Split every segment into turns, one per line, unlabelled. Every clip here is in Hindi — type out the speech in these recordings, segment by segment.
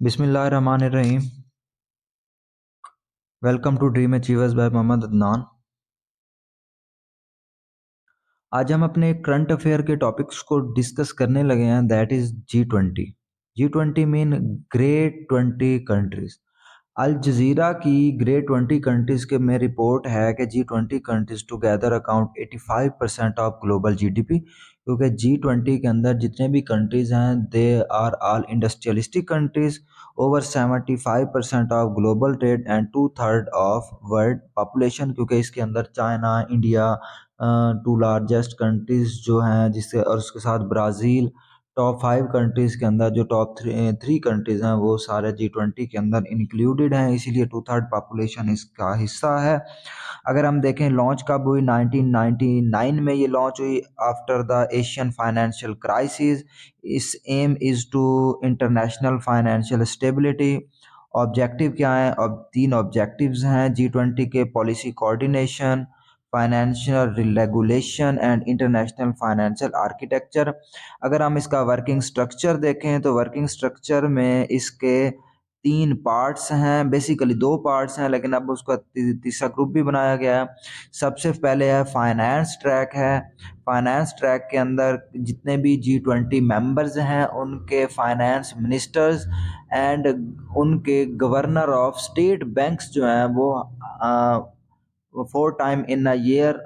बिस्मिल्लाहिर्रहमानिर्रहीम। Welcome to dream achievers by Mohammad Adnan. आज हम अपने करंट अफेयर के टॉपिक्स को डिस्कस करने लगे हैं, that is G20। G20 mean great 20 countries. Al Jazeera की ग्रेट 20 कंट्रीज के में रिपोर्ट है कि G20 countries together account 85% of global GDP, क्योंकि G20 के अंदर जितने भी कंट्रीज हैं they are all industrialistic countries. Over 75% of global trade and 2/3 of world population, क्योंकि इसके अंदर China, India two largest countries जो हैं, जिससे और उसके साथ ब्राज़ील, टॉप 5 कंट्रीज़ के अंदर जो टॉप थ्री कंट्रीज़ हैं वो सारे G20 के अंदर इंक्लूडेड हैं, इसीलिए 2/3 पॉपुलेशन इसका हिस्सा है। अगर हम देखें लॉन्च कब हुई, 1999 में ये लॉन्च हुई after the Asian financial crisis. इस aim is to international financial stability. Objective क्या है? अब 3 ऑब्जेक्टिव्स हैं G20 के: policy coordination, financial regulation and international financial architecture. अगर हम इसका वर्किंग स्ट्रक्चर देखें तो वर्किंग स्ट्रक्चर में इसके 3 पार्ट्स हैं, बेसिकली 2 पार्ट्स हैं, लेकिन अब उसका तीसरा ग्रुप भी बनाया गया है। सबसे पहले है फाइनेंस ट्रैक है। फाइनेंस ट्रैक के अंदर जितने भी G20 मेंबर्स हैं उनके फाइनेंस मिनिस्टर्स एंड उनके गवर्नर ऑफ स्टेट बैंक्स जो हैं वो 4 time in a year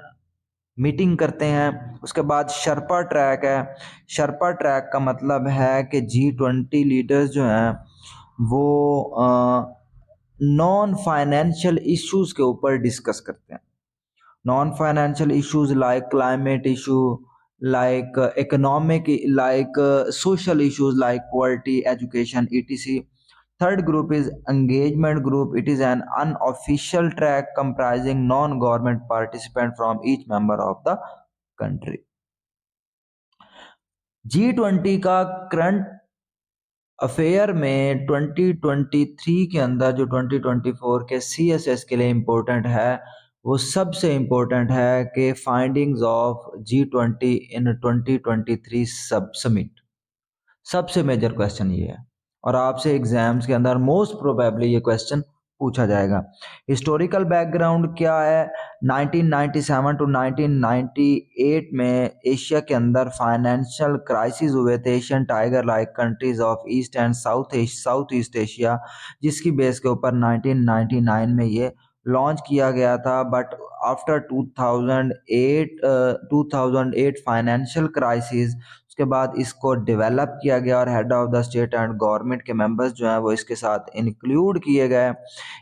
meeting करते हैं। उसके बाद शर्पा ट्रैक है। शर्पा ट्रैक का मतलब है कि G20 लीडर्स जो हैं वो नॉन फाइनेंशियल इश्यूज के ऊपर डिस्कस करते हैं। Non financial issues like climate issue, like economic, like social issues like poverty, education, etc. Third group is engagement group. It is an unofficial track comprising non-government participants from each member of the country. G20 का करंट अफेयर में 2023 के अंदर जो 2024 के CSS के लिए इम्पोर्टेंट है, वो सबसे इम्पोर्टेंट है कि फाइंडिंग्स ऑफ G20 इन 2023 सब समिट। सबसे मेजर क्वेश्चन ये है और आपसे एग्जाम्स के अंदर मोस्ट प्रोबेबली ये क्वेश्चन पूछा जाएगा। हिस्टोरिकल बैकग्राउंड क्या है? 1997 टू 1998 में एशिया के अंदर फाइनेंशियल क्राइसिस हुए थे, Asian tiger like countries of east and south east Asia, जिसकी बेस के ऊपर 1999 में ये लॉन्च किया गया था। बट आफ्टर 2008 फाइनेंशियल क्राइसिस, उसके बाद इसको डेवलप किया गया और head of the state and government के मेंबर्स जो हैं वो इसके साथ इंक्लूड किए गए।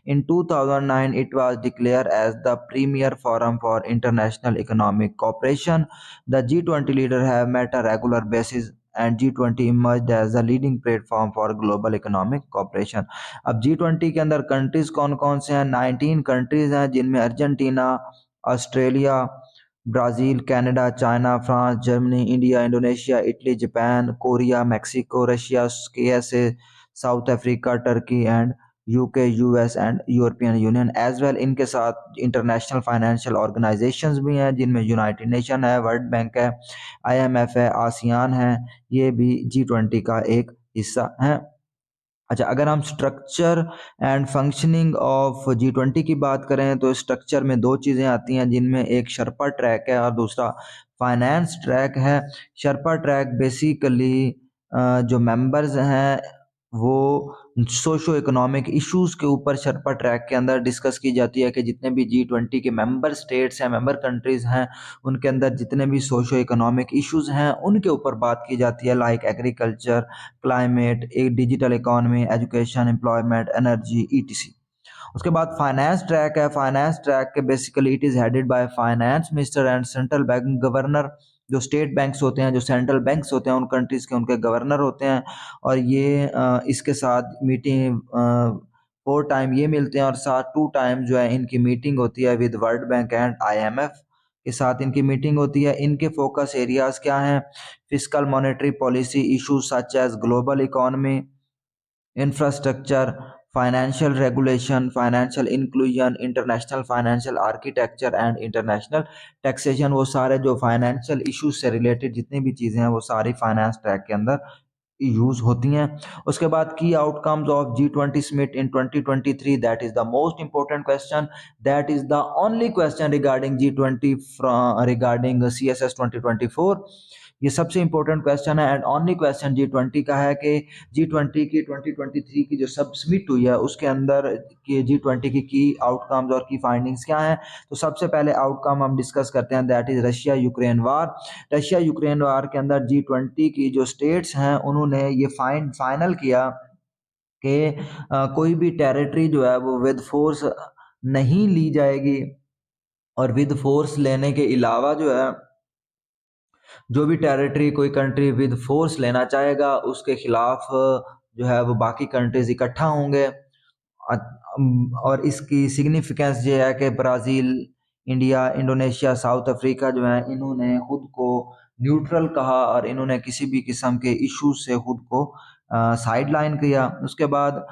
In 2009 it was declare as the premier forum for international economic cooperation. The G20 leader have met a regular basis and G20 emerged as the leading platform for global economic cooperation. अब G20 के अंदर कंट्रीज कौन कौन से हैं? 19 कंट्रीज हैं, जिनमें Argentina, Australia, Brazil, Canada, China, France, Germany, India, Indonesia, Italy, Japan, Korea, Mexico, Russia, KSA, South Africa, Turkey and UK, US and European Union as well. इनके साथ इंटरनेशनल फाइनेंशियल ऑर्गेनाइजेशंस भी हैं, जिनमें यूनाइटेड नेशन है, वर्ल्ड बैंक है, IMF है, आसियान है, ये भी G20 का एक हिस्सा है। अच्छा, अगर हम structure and functioning of G20 की बात करें तो स्ट्रक्चर में 2 चीज़ें आती हैं, जिनमें एक शर्पा ट्रैक है और दूसरा फाइनेंस ट्रैक है। शर्पा ट्रैक बेसिकली जो मेंबर्स हैं वो सोशो इकोनॉमिक इश्यूज के ऊपर शर्पा ट्रैक के अंदर डिस्कस की जाती है कि जितने भी G20 के मेंबर स्टेट्स हैं, मेंबर कंट्रीज हैं, उनके अंदर जितने भी सोशो इकोनॉमिक इश्यूज हैं उनके ऊपर बात की जाती है, लाइक एग्रीकल्चर, क्लाइमेट, एक digital economy, education, employment, energy, etc। उसके बाद फाइनेंस ट्रैक है। फाइनेंस ट्रैक के basically it is headed by finance minister and central bank governor. जो स्टेट बैंक्स होते हैं, जो सेंट्रल बैंक्स होते हैं, उन कंट्रीज़ के उनके गवर्नर होते हैं और ये इसके साथ मीटिंग 4 टाइम ये मिलते हैं और साथ 2 टाइम जो है इनकी मीटिंग होती है with world bank and IMF के साथ इनकी मीटिंग होती है। इनके फोकस एरियाज़ क्या हैं? Fiscal monetary policy issues such as global economy, infrastructure, financial regulation, financial inclusion, international financial architecture and international taxation. वो सारे जो फाइनेंशियल इश्यूज से रिलेटेड जितनी भी चीज़ें हैं वो सारी फाइनेंस ट्रैक के अंदर यूज होती हैं। उसके बाद की outcomes of G20 summit in 2023, that is the most important question, that is the only question regarding G20 regarding CSS 2024। ये सबसे इंपॉर्टेंट क्वेश्चन है एंड ओनली क्वेश्चन G20 का है कि G20 की 2023 की जो सब समिट हुई है उसके अंदर कि G20 की आउटकम्स और की फाइंडिंग्स क्या हैं। तो सबसे पहले आउटकम हम डिस्कस करते हैं, that is Russia Ukraine war. Russia Ukraine वार के अंदर G20 की जो स्टेट्स हैं उन्होंने ये फाइनल किया कि कोई भी टेरिटरी जो है वो विद फोर्स नहीं ली जाएगी, और विद फोर्स लेने के अलावा जो है जो भी टेरिटरी कोई कंट्री विद फोर्स लेना चाहेगा उसके खिलाफ जो है वो बाकी कंट्रीज इकट्ठा होंगे। और इसकी सिग्निफिकेंस ये है कि Brazil, India, Indonesia, south Africa जो है इन्होंने खुद को न्यूट्रल कहा और इन्होंने किसी भी किस्म के इश्यूज से खुद को साइड लाइन किया। उसके बाद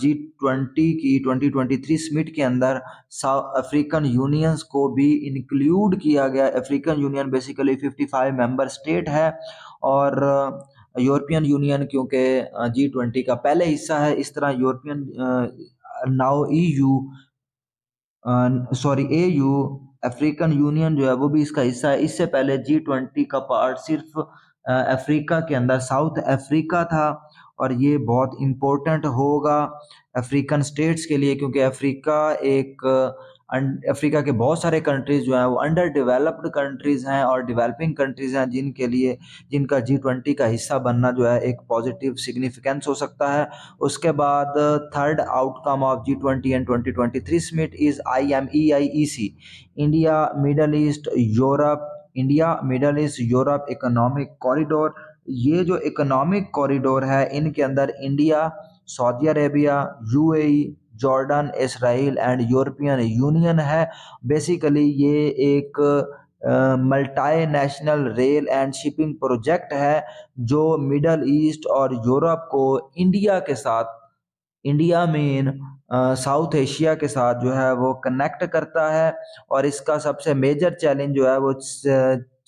G20 की 2023 समिट के अंदर साउथ अफ्रीकन यूनियंस को भी इंक्लूड किया गया। African union basically 55 member state है, और यूरोपियन यूनियन क्योंकि G20 का पहले हिस्सा है, इस तरह European now EU sorry AU African union जो है वो भी इसका हिस्सा है। इससे पहले G20 का पार्ट सिर्फ अफ्रीका के अंदर साउथ अफ्रीका था, और ये बहुत इम्पोर्टेंट होगा अफ्रीकन स्टेट्स के लिए क्योंकि अफ्रीका के बहुत सारे कंट्रीज जो हैं वो अंडर डेवलप्ड कंट्रीज हैं और डेवलपिंग कंट्रीज हैं जिनका G20 का हिस्सा बनना जो है एक पॉजिटिव सिग्निफिकेंस हो सकता है। उसके बाद third outcome of G20 and 2023 summit is IMEIEC, India middle east Europe economic corridor. ये जो इकोनॉमिक कॉरिडोर है इनके अंदर India, Saudi Arabia, UAE, Jordan, Israel and European union है। बेसिकली ये एक multi national rail and shipping project है जो मिडल ईस्ट और यूरोप को इंडिया मेन साउथ एशिया के साथ जो है वो कनेक्ट करता है। और इसका सबसे मेजर चैलेंज जो है वो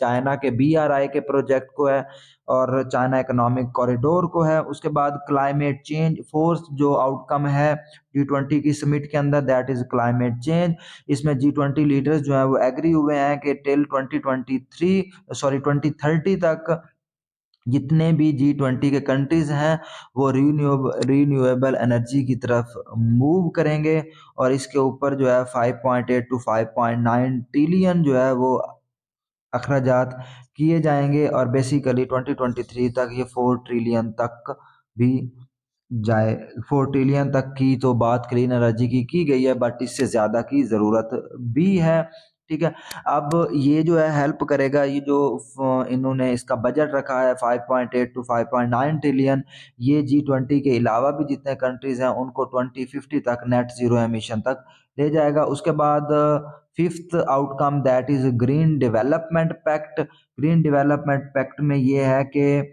चाइना के BRI के प्रोजेक्ट को है और चाइना इकोनॉमिक कॉरिडोर को है। उसके बाद क्लाइमेट चेंज फोर्स जो आउटकम है G20 की समिट के अंदर, दैट इज क्लाइमेट चेंज। इसमें G20 लीडर्स जो है वो एग्री हुए हैं कि टिल 2030 तक जितने भी G20 के कंट्रीज हैं वो रीन्यूएबल एनर्जी की तरफ मूव करेंगे, और इसके ऊपर जो है 5.8 to 5.9 ट्रिलियन जो है वो अखराजात किए जाएंगे, और बेसिकली 2023 तक ये 4 ट्रिलियन तक भी जाए। 4 ट्रिलियन तक की तो बात क्लीन एनर्जी की गई है, बट इससे ज़्यादा की ज़रूरत भी है। ठीक है, अब ये जो है हेल्प करेगा, ये जो इन्होंने इसका बजट रखा है 5.8 to 5.9 ट्रिलियन, ये G20 के अलावा भी जितने कंट्रीज हैं उनको 2050 तक नेट जीरो एमिशन तक ले जाएगा। उसके बाद fifth outcome that is green development pact. Green development pact में ये है कि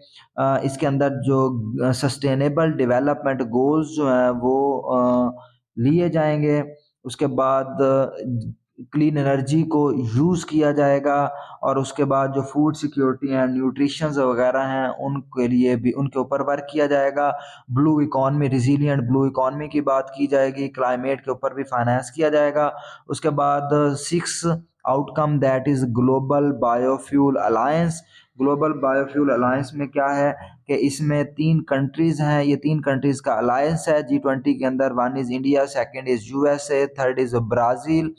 इसके अंदर जो सस्टेनेबल डेवलपमेंट गोल्स जो हैं वो लिए जाएंगे। उसके बाद क्लीन एनर्जी को यूज़ किया जाएगा, और उसके बाद जो फूड सिक्योरिटी एंड न्यूट्रिशंस वगैरह हैं उनके लिए भी उनके ऊपर वर्क किया जाएगा। Blue economy, resilient blue economy की बात की जाएगी, क्लाइमेट के ऊपर भी फाइनेंस किया जाएगा। उसके बाद six outcome that is global biofuel alliance. Global biofuel alliance में क्या है कि इसमें 3 कंट्रीज हैं, ये 3 कंट्रीज का अलायंस है G20 के अंदर। One is India, second is USA, third is Brazil,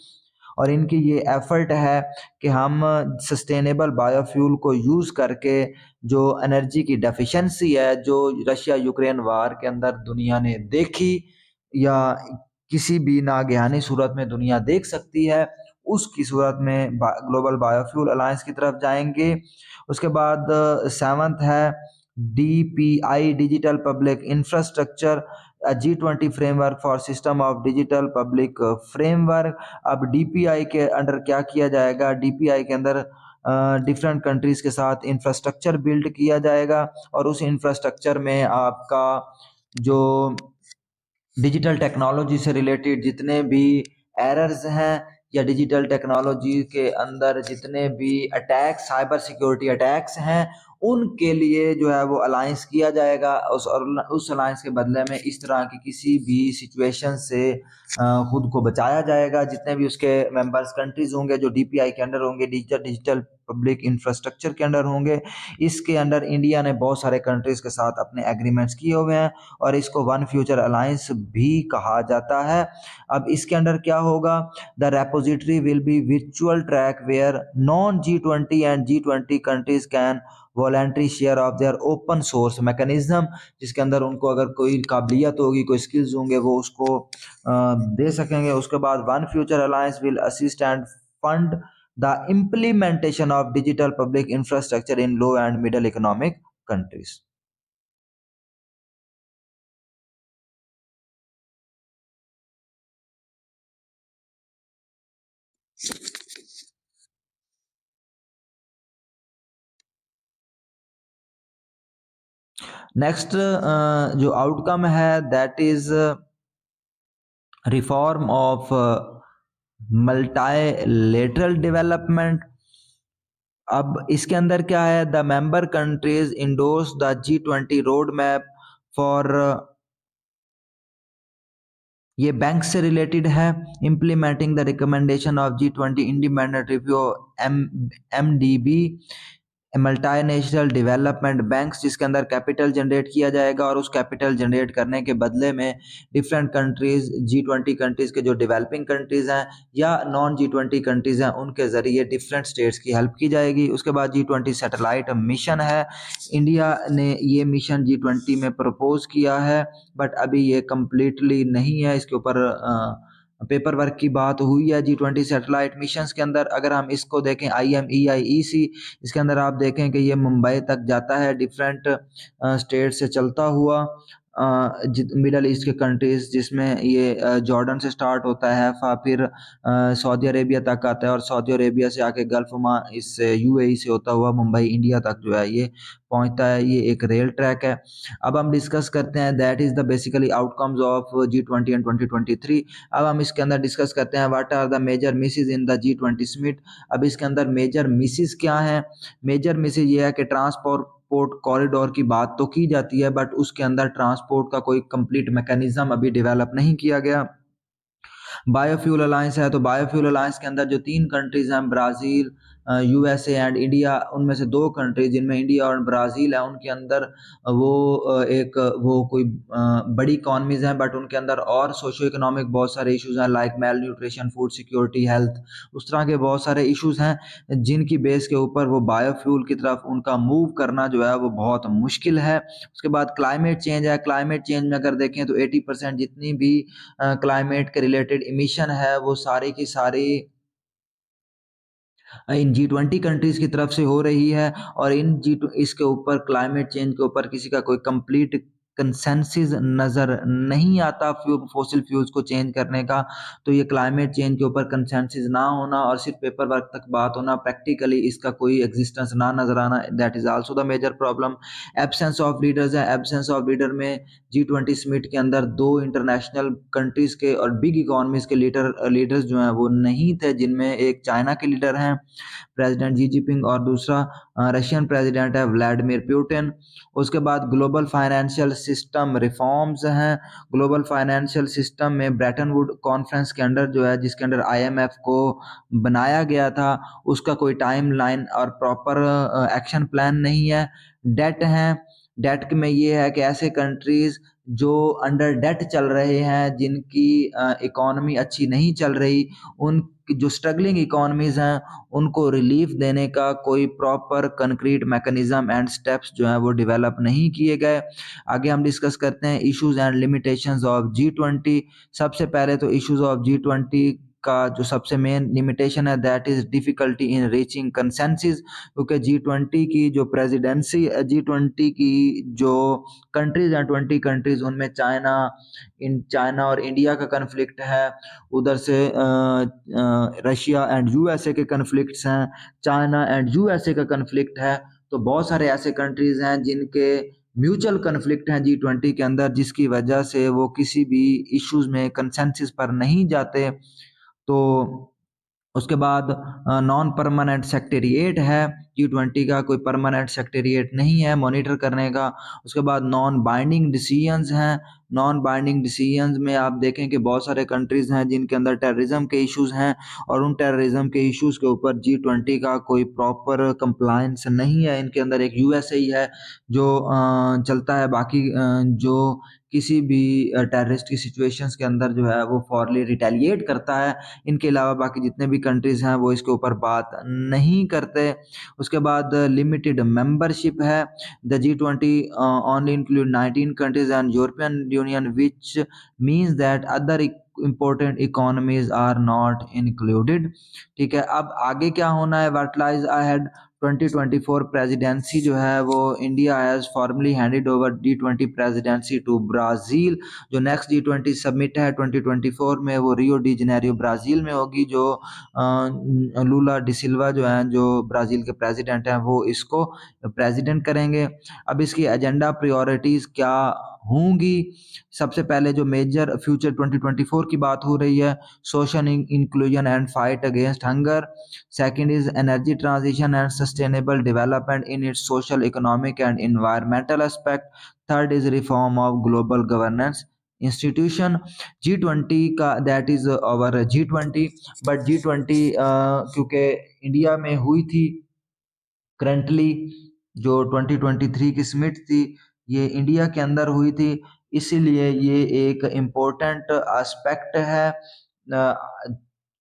और इनकी ये एफर्ट है कि हम सस्टेनेबल बायोफ्यूल को यूज़ करके जो एनर्जी की डेफिशिएंसी है जो रशिया यूक्रेन वार के अंदर दुनिया ने देखी या किसी भी नागहानी सूरत में दुनिया देख सकती है, उसकी सूरत में ग्लोबल बायोफ्यूल अलायंस की तरफ जाएंगे। उसके बाद सेवंथ है DPI, digital public infrastructure, G20 framework for system of digital public framework. अब DPI के अंडर क्या किया जाएगा, DPI के अंदर डिफरेंट कंट्रीज के साथ इंफ्रास्ट्रक्चर बिल्ड किया जाएगा, और उस इंफ्रास्ट्रक्चर में आपका जो डिजिटल टेक्नोलॉजी से रिलेटेड जितने भी एरर्स हैं या डिजिटल टेक्नोलॉजी के अंदर जितने भी अटैक्स, साइबर सिक्योरिटी अटैक्स हैं, उनके लिए जो है वो अलायंस किया जाएगा। उस अलायंस के बदले में इस तरह की किसी भी सिचुएशन से खुद को बचाया जाएगा। जितने भी उसके मेंबर्स कंट्रीज होंगे जो डीपीआई के अंडर होंगे, डिजिटल डिजिटल पब्लिक इंफ्रास्ट्रक्चर के अंडर होंगे, इसके अंडर इंडिया ने बहुत सारे कंट्रीज के साथ अपने एग्रीमेंट्स किए हुए हैं और इसको वन फ्यूचर अलायंस भी कहा जाता है। अब इसके अंडर क्या होगा? The repository will be virtual track where non G20 and G20 countries can voluntary share of their open source mechanism, जिसके अंदर उनको अगर कोई काबिलियत होगी, कोई स्किल्स होंगे, वो उसको दे सकेंगे। उसके बाद one future alliance will assist and fund the implementation of digital public infrastructure in low and middle economic countries. Next जो आउटकम है that is reform of multilateral development. अब इसके अंदर क्या है? The member countries endorse the G20 road map for, ये बैंक से रिलेटेड है, implementing the recommendation of G20 independent review MDB multinational development banks, जिसके अंदर कैपिटल जनरेट किया जाएगा और उस कैपिटल जनरेट करने के बदले में डिफरेंट कंट्रीज, G20 कंट्रीज के जो डेवलपिंग कंट्रीज हैं या नॉन G20 कंट्रीज हैं, उनके ज़रिए डिफरेंट स्टेट्स की हेल्प की जाएगी। उसके बाद G20 सैटेलाइट मिशन है। इंडिया ने ये मिशन G20 में प्रपोज किया है, बट अभी ये कम्प्लीटली नहीं है। इसके ऊपर पेपर वर्क की बात हुई है G20 सैटेलाइट मिशंस के अंदर। अगर हम इसको देखें IMEIEC, इसके अंदर आप देखें कि ये मुंबई तक जाता है डिफरेंट स्टेट से चलता हुआ, मिडल ईस्ट के कंट्रीज, जिसमें ये जॉर्डन से स्टार्ट होता है, फिर सऊदी अरेबिया तक आता है और सऊदी अरेबिया से आके गल्फ मा इससे UAE से होता हुआ मुंबई इंडिया तक जो है ये पहुंचता है। ये एक रेल ट्रैक है। अब हम डिस्कस करते हैं that is the basically outcomes of G20 and 2023। अब हम इसके अंदर डिस्कस करते हैं what are the major misses in the G20 summit. अब इसके अंदर मेजर मिसेज क्या है? मेजर मिसेज ये है कि ट्रांसपोर्ट कॉरिडोर की बात तो की जाती है, बट उसके अंदर ट्रांसपोर्ट का कोई कंप्लीट मैकेनिज्म अभी डेवलप नहीं किया गया। बायोफ्यूल अलायंस है, तो बायोफ्यूल अलायंस के अंदर जो 3 कंट्रीज हैं, ब्राज़ील, USA एंड इंडिया, उनमें से 2 कंट्रीज जिनमें इंडिया और ब्राज़ील है, उनके अंदर वो कोई बड़ी इकोनॉमीज़ हैं, बट उनके अंदर और सोशो इकोनॉमिक बहुत सारे इश्यूज़ हैं, like mail nutrition, food security, health, उस तरह के बहुत सारे इश्यूज़ हैं जिनकी बेस के ऊपर वो बायोफ्यूल की तरफ उनका मूव करना जो है वो बहुत मुश्किल है। उसके बाद क्लाइमेट चेंज है। क्लाइमेट चेंज में अगर देखें तो 80% जितनी भी क्लाइमेट के रिलेटेड इमिशन है वो सारी की सारी इन G20 कंट्रीज की तरफ से हो रही है और इसके ऊपर क्लाइमेट चेंज के ऊपर किसी का कोई कंप्लीट कंसेंसस नज़र नहीं आता फॉसिल फ्यूल्स को चेंज करने का। तो ये क्लाइमेट चेंज के ऊपर कंसेंसस ना होना और सिर्फ पेपर वर्क तक बात होना, प्रैक्टिकली इसका कोई एग्जिस्टेंस ना नजर आना, that is also the major problem. Absence of leaders है। एब्सेंस ऑफ लीडर में G20 समिट के अंदर 2 इंटरनेशनल कंट्रीज के और बिग इकोनॉमीज के लीडर्स जो हैं वो नहीं थे, जिनमें एक चाइना के लीडर हैं प्रेसिडेंट जी जिनपिंग और दूसरा रशियन प्रेसिडेंट है व्लादिमीर पुतिन। उसके बाद ग्लोबल फाइनेंशियल सिस्टम रिफॉर्म्स हैं। ग्लोबल फाइनेंशियल सिस्टम में ब्रेटन वुड कॉन्फ्रेंस के अंडर जो है, जिसके अंडर IMF को बनाया गया था, उसका कोई टाइम लाइन और प्रॉपर एक्शन प्लान नहीं है। डेट है। डेट में ये है कि ऐसे कंट्रीज जो अंडर डेट चल रहे हैं, जिनकी इकोनॉमी अच्छी नहीं चल रही, उन जो स्ट्रगलिंग इकोनॉमीज हैं, उनको रिलीफ देने का कोई proper concrete mechanism and steps जो हैं वो डेवलप नहीं किए गए। आगे हम डिस्कस करते हैं issues and limitations of G20। सबसे पहले तो इश्यूज ऑफ G20 का जो सबसे मेन लिमिटेशन है that is difficulty in reaching consensus, क्योंकि G20 की जो प्रेसिडेंसी, G20 की जो कंट्रीज हैं, 20 कंट्रीज, उनमें चाइना और इंडिया का कन्फ्लिक्ट है, उधर से रशिया एंड USA के कन्फ्लिक्ट्स हैं, चाइना एंड USA का कन्फ्लिक्ट है। तो बहुत सारे ऐसे कंट्रीज हैं जिनके म्यूचुअल कन्फ्लिक्ट हैं G20 के अंदर, जिसकी वजह से वो किसी भी इश्यूज में कंसेंसस पर नहीं जाते। तो उसके बाद नॉन परमानेंट सेक्रेटेरिएट है, G20 का कोई परमानेंट सेक्रेटेरिएट नहीं है मॉनिटर करने का। उसके बाद नॉन बाइंडिंग डिसीजंस हैं। नॉन बाइंडिंग डिसीजंस में आप देखें कि बहुत सारे कंट्रीज हैं जिनके अंदर टेररिज्म के इश्यूज हैं, और उन टेररिज्म के इश्यूज के ऊपर G20 का कोई प्रॉपर कंप्लायंस नहीं है। इनके अंदर एक यूएसए ही है जो चलता है, बाकी जो किसी भी टेररिस्ट की सिचुएशंस के अंदर जो है वो फॉरली रिटेलिएट करता है। इनके अलावा बाकी जितने भी कंट्रीज हैं वो इसके ऊपर बात नहीं करते। उसके बाद लिमिटेड मेंबरशिप है। The G20 only include 19 countries and European Union, which means that other important economies are not included। ठीक है, अब आगे क्या होना है, व्हाट लाइज अहेड। 2024 प्रेसिडेंसी जो है वो India has formally handed over G20 presidency to Brazil. जो नेक्स्ट G20 समिट है 2024 में वो रियो डी जनेरियो ब्राज़ील में होगी। जो लूला डिसिल्वा जो हैं, जो ब्राज़ील के प्रेसिडेंट हैं, वो इसको प्रेसिडेंट करेंगे। अब इसकी एजेंडा प्रायोरिटीज़ क्या होंगी? सबसे पहले जो मेजर फ्यूचर 2024 की बात हो रही है, social inclusion and fight against hunger. Second is energy transition and sustainable development in its social, economic and environmental aspect. Third is reform of global governance institution. G20 का that is over G20, but G20 क्योंकि इंडिया में हुई थी करंटली, जो 2023 की समिट थी ये इंडिया के अंदर हुई थी, इसीलिए ये एक इम्पोर्टेंट एस्पेक्ट है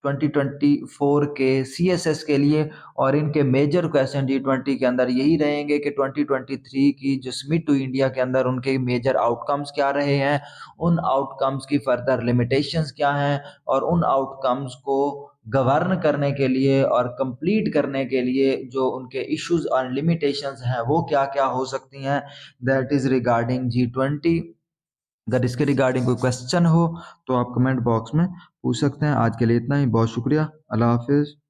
2024 के CSS के लिए। और इनके मेजर क्वेश्चन G20 के अंदर यही रहेंगे कि 2023 की जो समिट हुई इंडिया के अंदर, उनके मेजर आउटकम्स क्या रहे हैं, उन आउटकम्स की फर्दर लिमिटेशंस क्या हैं, और उन आउटकम्स को गवर्न करने के लिए और कंप्लीट करने के लिए जो उनके इश्यूज और लिमिटेशंस हैं वो क्या क्या हो सकती हैं। That is regarding G20। अगर इसके रिगार्डिंग कोई क्वेश्चन हो तो आप कमेंट बॉक्स में पूछ सकते हैं। आज के लिए इतना ही, बहुत शुक्रिया, अल्लाह हाफिज़।